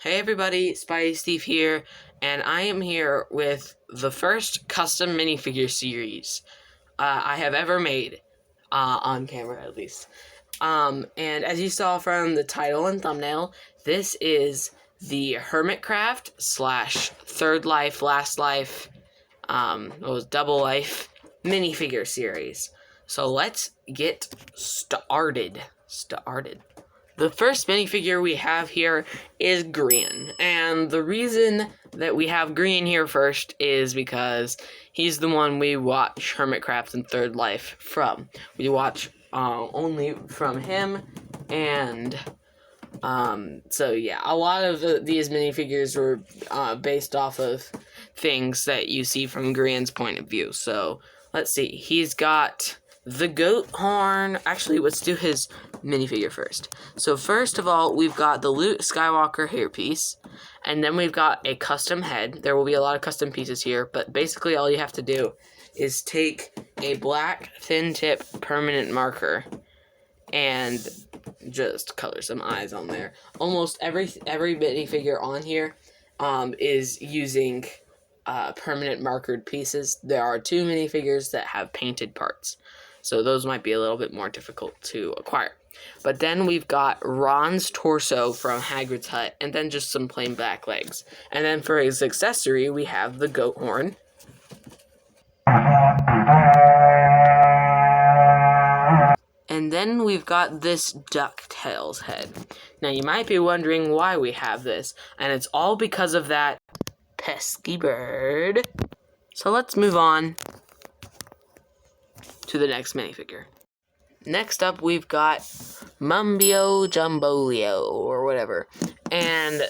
Hey everybody, Spidey Steve here, and I am here with the first custom minifigure series I have ever made, on camera at least. And as you saw from the title and thumbnail, this is the Hermitcraft slash Third Life, Last Life, Double Life minifigure series. So let's get started. The first minifigure we have here is Green, and the reason that we have Green here first is because he's the one we watch Hermitcraft and Third Life from. We watch only from him, and so yeah, a lot of these minifigures were based off of things that you see from Green's point of view. So let's see, he's got the goat horn. Actually, let's do his minifigure first. So first of all, we've got the Luke Skywalker hairpiece, and then we've got a custom head. There will be a lot of custom pieces here, but basically all you have to do is take a black thin tip permanent marker and just color some eyes on there. Almost every minifigure on here is using permanent markered pieces. There are 2 minifigures that have painted parts, so those might be a little bit more difficult to acquire. But then we've got Ron's torso from Hagrid's Hut, and then just some plain black legs. And then for his accessory, we have the goat horn. And then we've got this DuckTales head. Now you might be wondering why we have this, and it's all because of that pesky bird. So let's move on to the next minifigure. Next up, we've got Mumbio Jumbolio, or whatever. And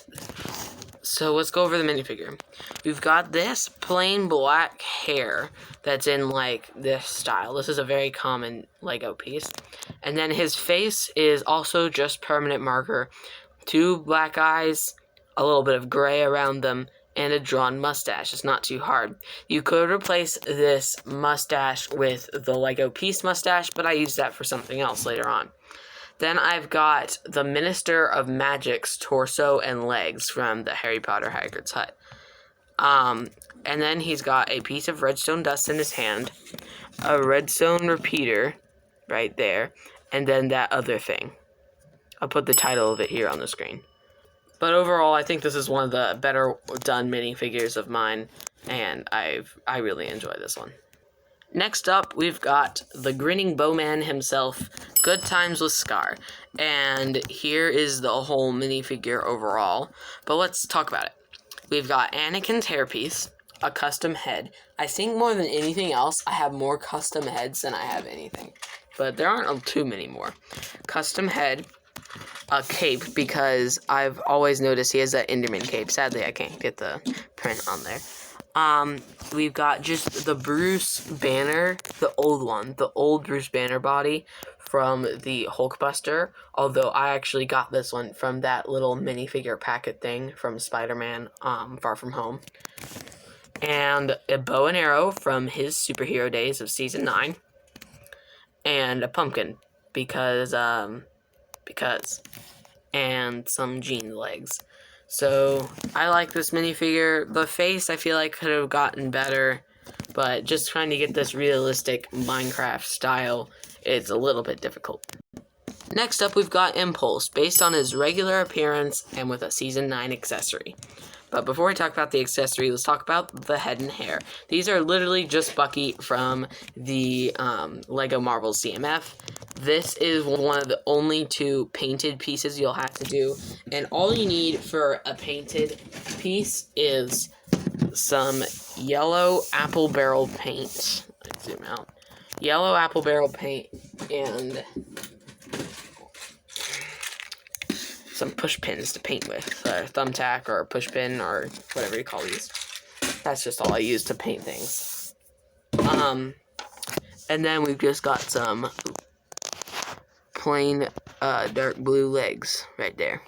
so let's go over the minifigure. We've got this plain black hair that's in, like, this style. This is a very common Lego piece. And then his face is also just permanent marker. 2 black eyes, a little bit of gray around them, and a drawn mustache. It's not too hard. You could replace this mustache with the Lego piece mustache, but I used that for something else later on. Then I've got the Minister of Magic's torso and legs from the Harry Potter Hagrid's Hut. And then he's got a piece of redstone dust in his hand, a redstone repeater right there, and then that other thing. I'll put the title of it here on the screen. But overall, I think this is one of the better done minifigures of mine, and I really enjoy this one. Next up, we've got the grinning bowman himself, Good Times with Scar. And here is the whole minifigure overall, but let's talk about it. We've got Anakin's hairpiece, a custom head. I think more than anything else, I have more custom heads than I have anything, but there aren't too many more. Custom head, a cape, because I've always noticed he has that Enderman cape. Sadly, I can't get the print on there. We've got just the Bruce Banner, the old one, the old Bruce Banner body from the Hulkbuster, although I actually got this one from that little minifigure packet thing from Spider-Man, Far From Home. And a bow and arrow from his superhero days of Season 9. And a pumpkin, because, and some jean legs. So I like this minifigure. The face I feel like could have gotten better, but just trying to get this realistic Minecraft style is a little bit difficult. Next up, we've got Impulse, based on his regular appearance and with a Season 9 accessory. But before we talk about the accessory, let's talk about the head and hair. These are literally just Bucky from the Lego Marvel CMF. This is one of the only 2 painted pieces you'll have to do. And all you need for a painted piece is some yellow apple barrel paint. Let's zoom out. Yellow apple barrel paint and some push pins to paint with, a thumbtack or a push pin or whatever you call these. That's just all I use to paint things. And then we've just got some plain dark blue legs right there.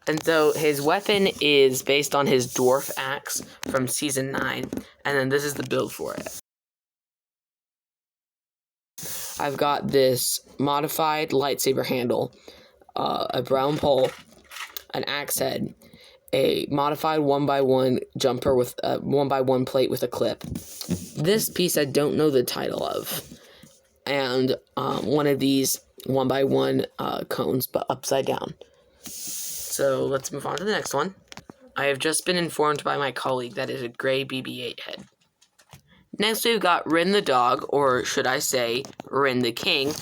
And so his weapon is based on his dwarf axe from Season 9, and then this is the build for it. I've got this modified lightsaber handle, a brown pole, an axe head, a modified 1x1 jumper with a 1x1 plate with a clip. This piece I don't know the title of. And one of these 1x1 cones, but upside down. So let's move on to the next one. I have just been informed by my colleague that is a gray BB-8 head. Next we've got Renthedog, or should I say Ren the King,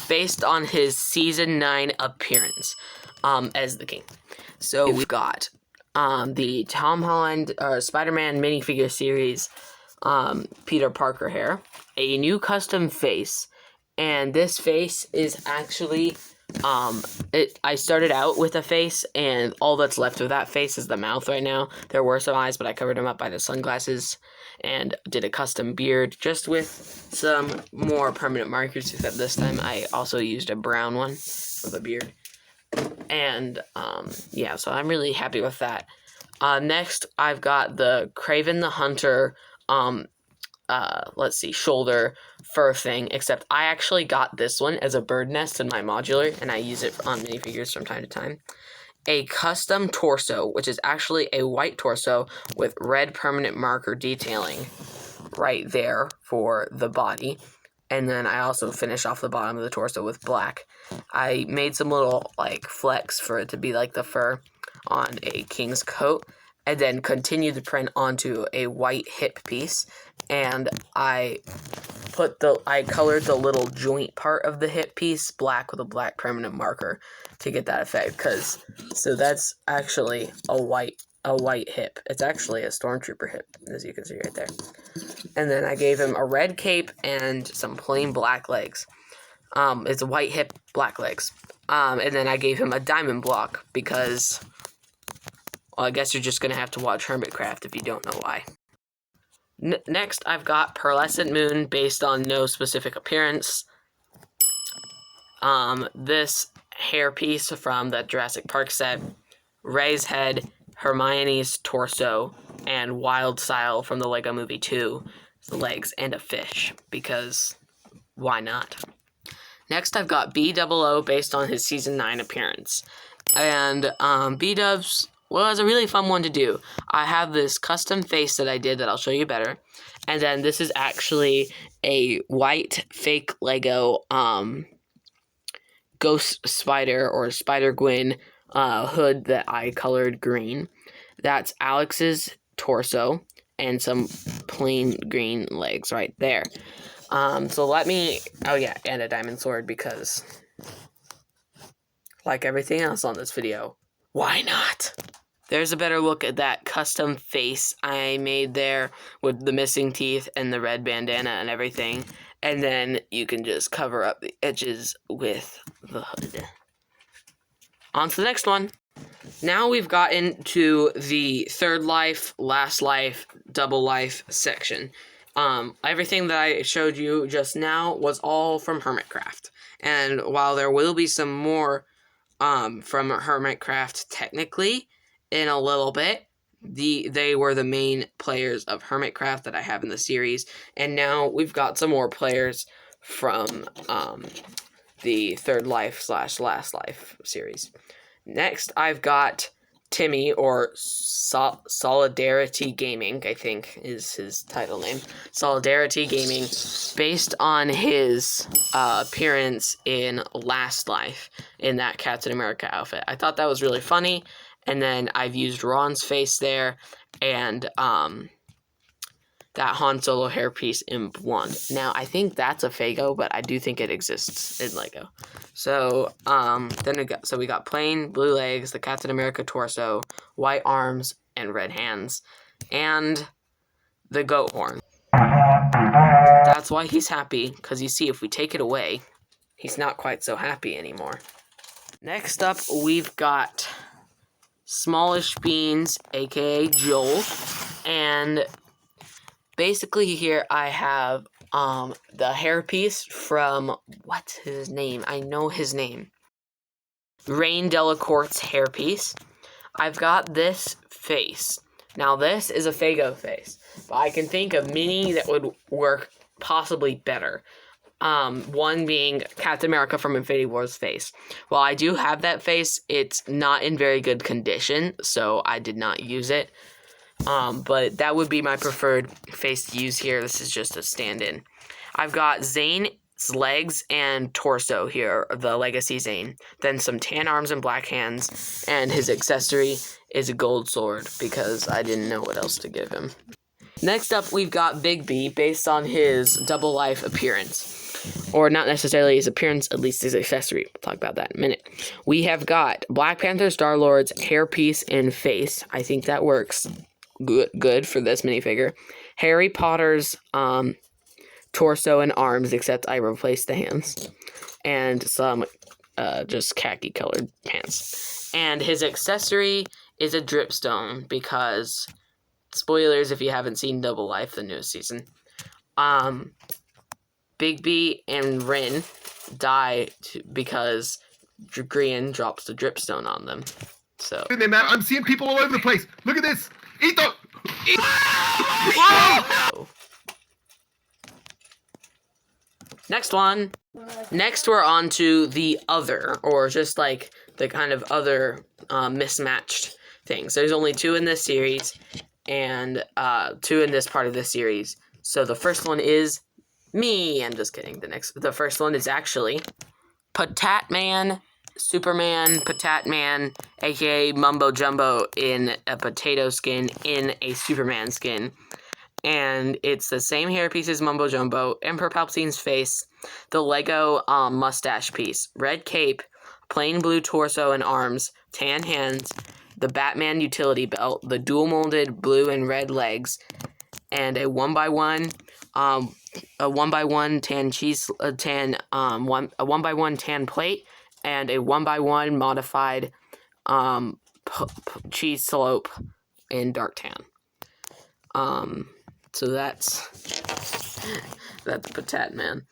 based on his Season 9 appearance as the King. So we've got the Tom Holland Spider-Man minifigure series Peter Parker hair, a new custom face, and this face is actually I started out with a face, and all that's left of that face is the mouth right now. There were some eyes, but I covered them up by the sunglasses and did a custom beard just with some more permanent markers, except this time I also used a brown one for the beard. And yeah, so I'm really happy with that. Next I've got the Craven the Hunter let's see, shoulder fur thing, except I actually got this one as a bird nest in my modular, and I use it on minifigures from time to time. A custom torso, which is actually a white torso with red permanent marker detailing right there for the body. And then I also finish off the bottom of the torso with black. I made some little, like, flecks for it to be like the fur on a king's coat, and then continued the print onto a white hip piece, and I colored the little joint part of the hip piece black with a black permanent marker to get that effect, so that's actually a white hip. It's actually a stormtrooper hip, as you can see right there. And then I gave him a red cape and some plain black legs. It's a white hip, black legs. And then I gave him a diamond block because, well, I guess you're just going to have to watch Hermitcraft if you don't know why. Next, I've got Pearlescent Moon based on no specific appearance. This hairpiece from the Jurassic Park set, Rey's head, Hermione's torso, and Wild Style from the Lego Movie 2, the legs, and a fish, because why not? Next, I've got Bdubs based on his Season 9 appearance. And Bdubs was a really fun one to do. I have this custom face that I did that I'll show you better. And then this is actually a white fake Lego ghost spider or spider Gwen hood that I colored green. That's Alex's torso and some plain green legs right there. So let me, oh yeah, and a diamond sword because, like everything else on this video, why not? There's a better look at that custom face I made there with the missing teeth and the red bandana and everything. And then you can just cover up the edges with the hood. On to the next one. Now we've gotten to the third life, last life, double life section. Everything that I showed you just now was all from Hermitcraft. And while there will be some more from Hermitcraft technically in a little bit, they were the main players of Hermitcraft that I have in the series. And now we've got some more players from the third life / last life series. Next, I've got Timmy, or Solidarity Gaming, I think is his title name. Solidarity Gaming, based on his appearance in Last Life in that Captain America outfit. I thought that was really funny, and then I've used Ron's face there, and that Han Solo hairpiece in blonde. Now, I think that's a Fago, but I do think it exists in Lego. So, we got plain blue legs, the Captain America torso, white arms, and red hands, and the goat horn. That's why he's happy, because you see, if we take it away, he's not quite so happy anymore. Next up, we've got Smallish Beans, aka Joel, and basically here I have the hairpiece from, what's his name? I know his name. Rain Delacourte's hairpiece. I've got this face. Now this is a Fago face, but I can think of many that would work possibly better. One being Captain America from Infinity War's face. While I do have that face, it's not in very good condition, so I did not use it. But that would be my preferred face to use here. This is just a stand-in. I've got Zane's legs and torso here, the Legacy Zane. Then some tan arms and black hands, and his accessory is a gold sword because I didn't know what else to give him. Next up, we've got BigB based on his double life appearance. Or not necessarily his appearance, at least his accessory. We'll talk about that in a minute. We have got Black Panther, Star-Lord's hairpiece and face. I think that works good for this minifigure. Harry Potter's torso and arms, except I replaced the hands. And some just khaki colored pants. And his accessory is a dripstone because, spoilers if you haven't seen Double Life, the newest season. BigB and Ren die because Grian drops the dripstone on them. So man, I'm seeing people all over the place. Look at this. Eat the. Next one. Next, we're on to the other, or just like the kind of other mismatched things. There's only 2 in this series, and 2 in this part of this series. So the first one is me. I'm just kidding. The first one is actually Patatman, Superman, Patatman, aka Mumbo Jumbo in a potato skin in a Superman skin. And it's the same hairpiece as Mumbo Jumbo, Emperor Palpatine's face, the Lego mustache piece, red cape, plain blue torso and arms, tan hands, the Batman utility belt, the dual molded blue and red legs, and a 1x1 tan cheese a 1x1 tan plate, and a 1x1 modified cheese slope in dark tan. So that's Patatman.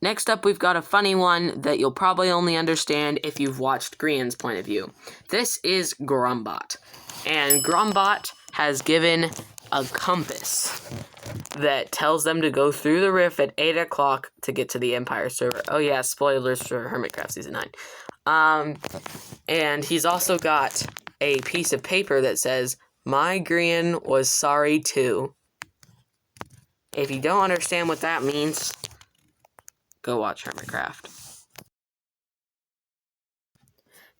Next up, we've got a funny one that you'll probably only understand if you've watched Grian's point of view. This is Grumbot, and Grumbot has given a compass that tells them to go through the rift at 8 o'clock to get to the Empire server. Oh yeah, spoilers for Hermitcraft Season 9. And he's also got a piece of paper that says, "My Grian was sorry too." If you don't understand what that means, go watch Hermitcraft.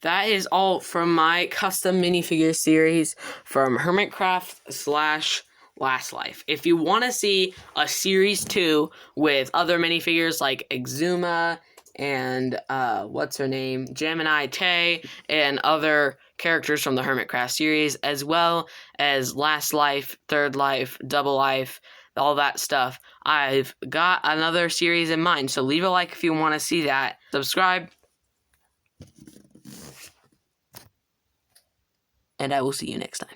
That is all from my custom minifigure series from Hermitcraft/Last Life. If you want to see a series 2 with other minifigures like Exuma and what's her name, Gemini Tay, and other characters from the Hermitcraft series, as well as Last Life, Third Life, Double Life, all that stuff, I've got another series in mind, so leave a like if you want to see that. Subscribe, and I will see you next time.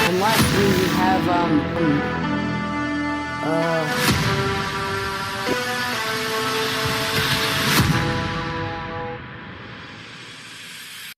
And lastly, we have